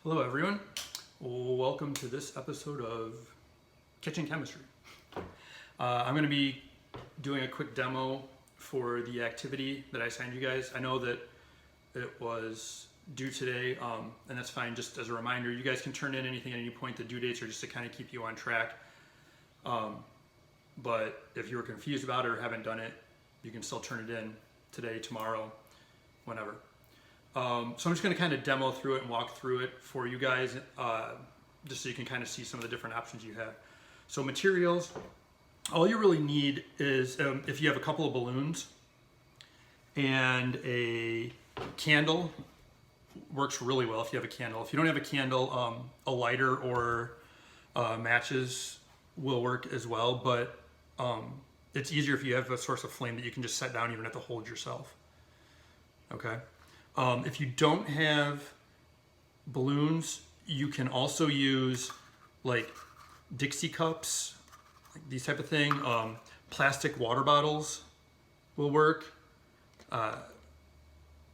Hello everyone, welcome to this episode of Kitchen Chemistry. I'm going to be doing a quick demo for the activity that I assigned you guys. I know that it was due today, and that's fine. Just as a reminder, you guys can turn in anything at any point. The due dates are just to kind of keep you on track. But if you were confused about it or haven't done it, you can still turn it in today, tomorrow, whenever. So I'm just going to kind of demo through it and walk through it for you guys, just so you can kind of see some of the different options you have. So materials, all you really need is if you have a couple of balloons and a candle, works really well if you have a candle. If you don't have a candle, a lighter or matches will work as well, but it's easier if you have a source of flame that you can just set down, you don't have to hold yourself. Okay. If you don't have balloons, you can also use like Dixie cups, like these type of thing. Plastic water bottles will work.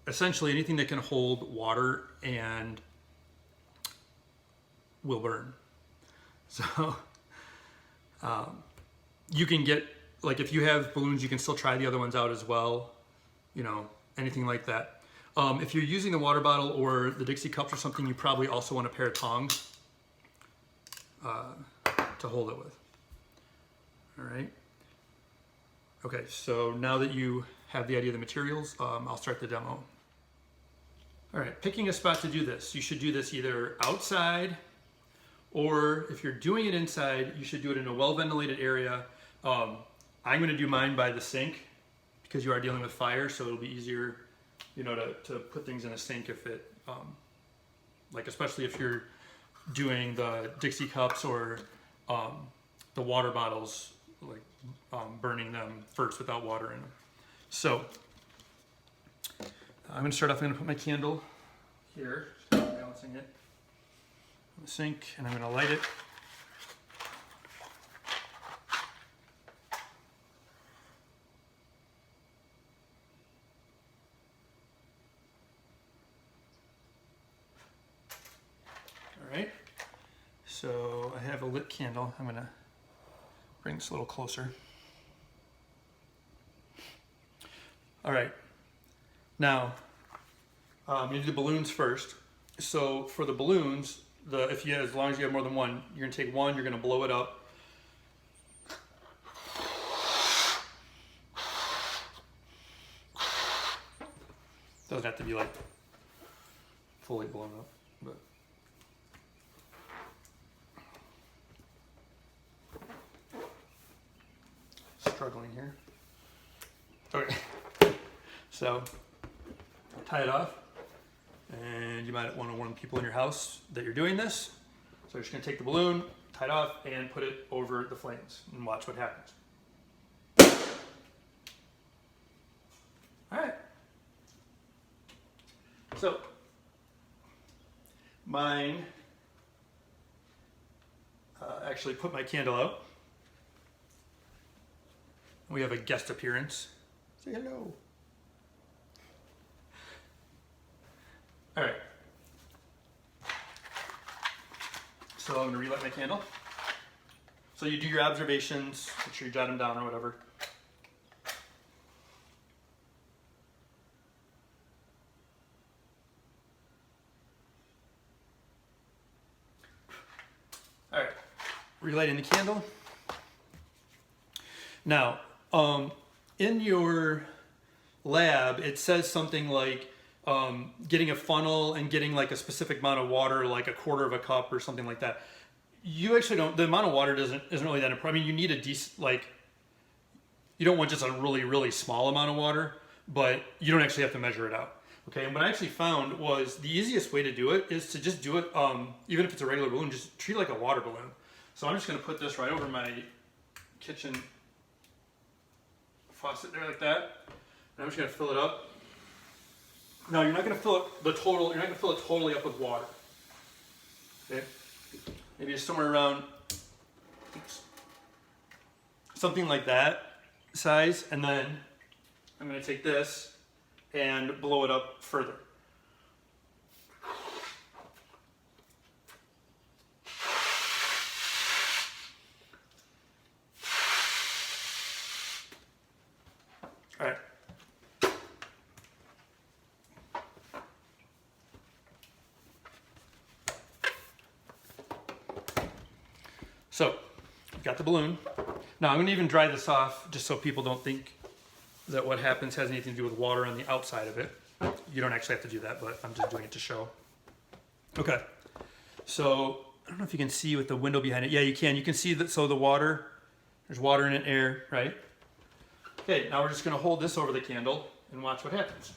Essentially anything that can hold water and will burn. So you can get, like if you have balloons, you can still try the other ones out as well, you know, anything like that. If you're using the water bottle or the Dixie cups or something, you probably also want a pair of tongs to hold it with. All right. Okay, so now that you have the idea of the materials, I'll start the demo. All right, picking a spot to do this. You should do this either outside, or if you're doing it inside, you should do it in a well-ventilated area. I'm gonna do mine by the sink because you are dealing with fire, so it'll be easier, you know, to put things in a sink if it, like especially if you're doing the Dixie cups or the water bottles, like burning them first without water in them. So I'm gonna start off, I'm gonna put my candle here, just balancing it in the sink, and I'm gonna light it. Alright, so I have a lit candle. I'm going to bring this a little closer. Alright, now you do the balloons first. So for the balloons, as long as you have more than one, you're going to take one, you're going to blow it up. Doesn't have to be like fully blown up, but struggling here. Okay, so tie it off, and you might want to warn people in your house that you're doing this. So you're just going to take the balloon, tie it off, and put it over the flames and watch what happens. All right. So mine, actually put my candle out. We have a guest appearance. Say hello. All right. So I'm going to relight my candle. So you do your observations, make sure you jot them down or whatever. All right, relighting the candle. Now, in your lab, it says something like getting a funnel and getting like a specific amount of water, like a quarter of a cup or something like that. You actually don't, the amount of water isn't really that important. I mean, you need a decent, like, you don't want just a really, really small amount of water, but you don't actually have to measure it out. Okay, and what I actually found was the easiest way to do it is to just do it, even if it's a regular balloon, just treat it like a water balloon. So I'm just gonna put this right over my kitchen faucet there like that. And I'm just gonna fill it up. Now you're not gonna fill it you're not gonna fill it totally up with water. Okay? Maybe just somewhere around, something like that size, and then I'm gonna take this and blow it up further. So, I've got the balloon. Now I'm gonna even dry this off just so people don't think that what happens has anything to do with water on the outside of it. You don't actually have to do that, but I'm just doing it to show. Okay, so I don't know if you can see with the window behind it. Yeah, you can. You can see that, so the water, there's water in it, air, right? Okay, now we're just gonna hold this over the candle and watch what happens.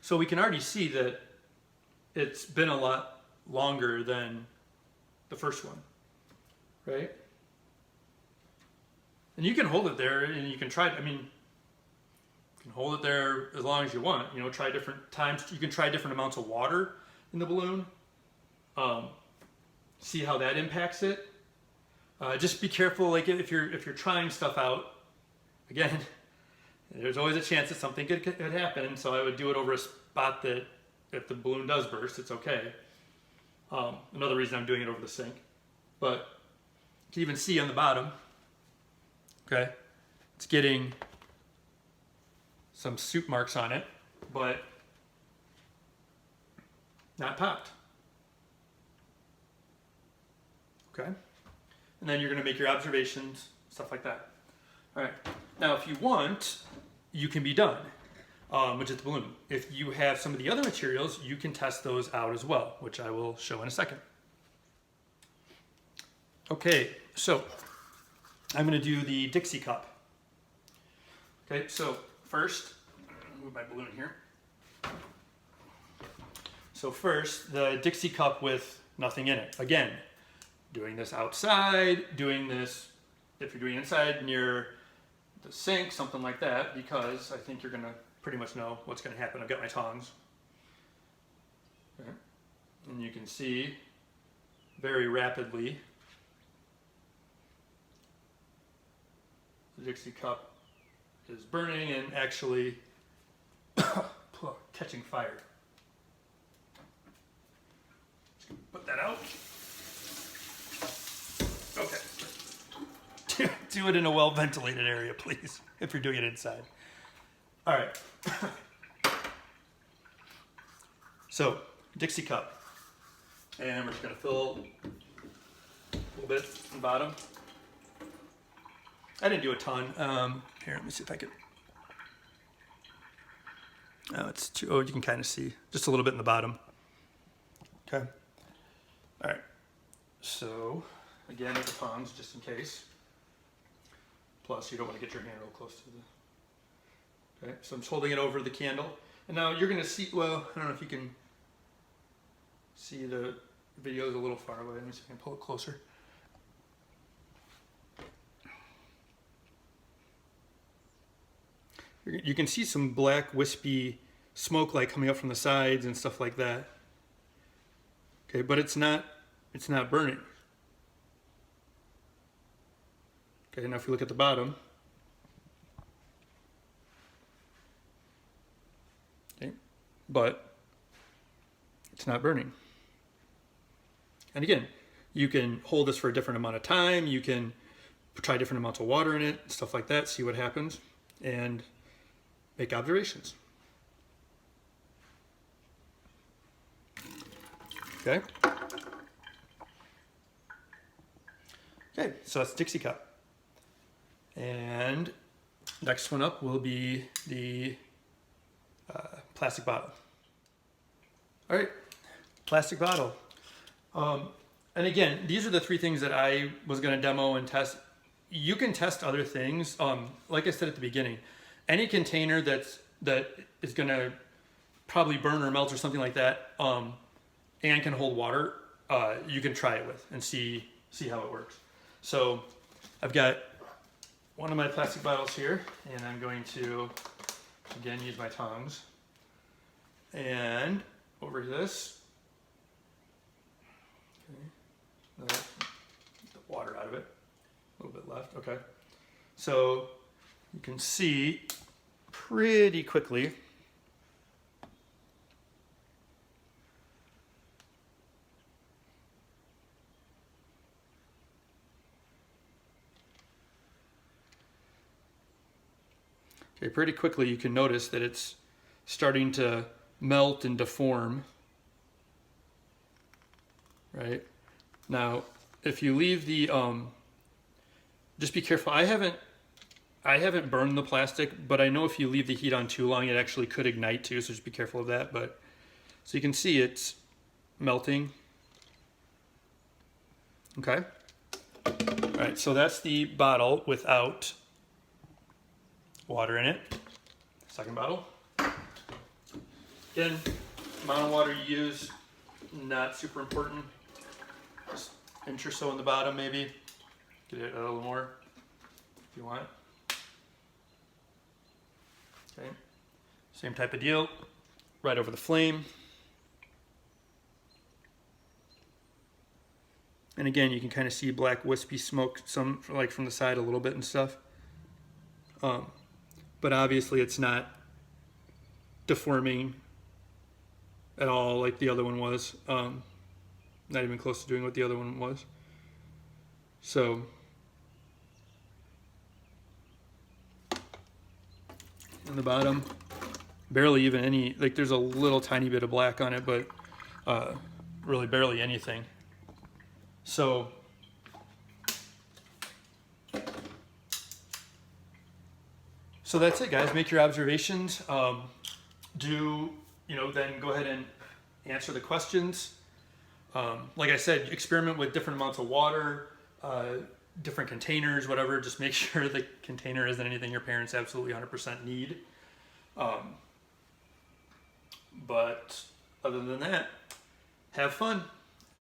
So we can already see that it's been a lot longer than the first one, right? And you can hold it there and you can try, I mean, you can hold it there as long as you want, you know, try different times. You can try different amounts of water in the balloon. See how that impacts it. Just be careful, like if you're trying stuff out, again, there's always a chance that something could happen, and so I would do it over a spot that if the balloon does burst, it's okay. Another reason I'm doing it over the sink. But you can even see on the bottom, okay, it's getting some soup marks on it, but not popped. Okay? And then you're going to make your observations, stuff like that. All right. Now, if you want, you can be done, which is the balloon. If you have some of the other materials, you can test those out as well, which I will show in a second. Okay, so I'm going to do the Dixie cup. Okay, so first, move my balloon here. So first, the Dixie cup with nothing in it. Again, doing this outside, doing this, if you're doing inside, near the sink, something like that, because I think you're gonna pretty much know what's gonna happen. I've got my tongs. Okay. And you can see very rapidly the Dixie cup is burning and actually catching fire. Just gonna put that out. Okay. Do it in a well-ventilated area, please, if you're doing it inside. All right. So, Dixie cup. And we're just gonna fill a little bit on the bottom. I didn't do a ton. Here, let me see if I could. Oh, it's too, oh, you can kind of see just a little bit in the bottom. Okay. All right. So, again, with the tongs, just in case. Plus, you don't want to get your hand real close to the... Okay, so I'm just holding it over the candle. And now you're going to see, well, I don't know if you can see the video is a little far away. Let me see if I can pull it closer. You can see some black wispy smoke like coming up from the sides and stuff like that. Okay, but it's not burning. Okay, now if you look at the bottom, okay, but it's not burning. And again, you can hold this for a different amount of time. You can try different amounts of water in it, stuff like that, see what happens, and make observations. Okay. Okay, so that's Dixie cup. And next one up will be the plastic bottle. All right, plastic bottle. And again, these are the three things that I was going to demo and test. You can test other things. Like I said at the beginning, any container that is going to probably burn or melt or something like that, and can hold water, you can try it with and see how it works. So I've got one of my plastic bottles here, and I'm going to again use my tongs and over this. Okay. The water out of it. A little bit left. Okay. So you can see pretty quickly Okay, pretty quickly you can notice that it's starting to melt and deform. Right? Now, if you leave the, just be careful. I haven't burned the plastic, but I know if you leave the heat on too long, it actually could ignite too, so just be careful of that. But so you can see it's melting. Okay. All right, so that's the bottle without water in it. Second bottle. Again, amount of water you use, not super important. Just an inch or so in the bottom, maybe. Get it a little more if you want. Okay, same type of deal. Right over the flame. And again, you can kind of see black wispy smoke, some like from the side a little bit and stuff. But obviously it's not deforming at all like the other one was. Not even close to doing what the other one was. So on the bottom, barely even any, like there's a little tiny bit of black on it, but really barely anything. So that's it, guys. Make your observations. Then go ahead and answer the questions. Like I said, experiment with different amounts of water, different containers, whatever. Just make sure the container isn't anything your parents absolutely 100% need. But other than that, have fun.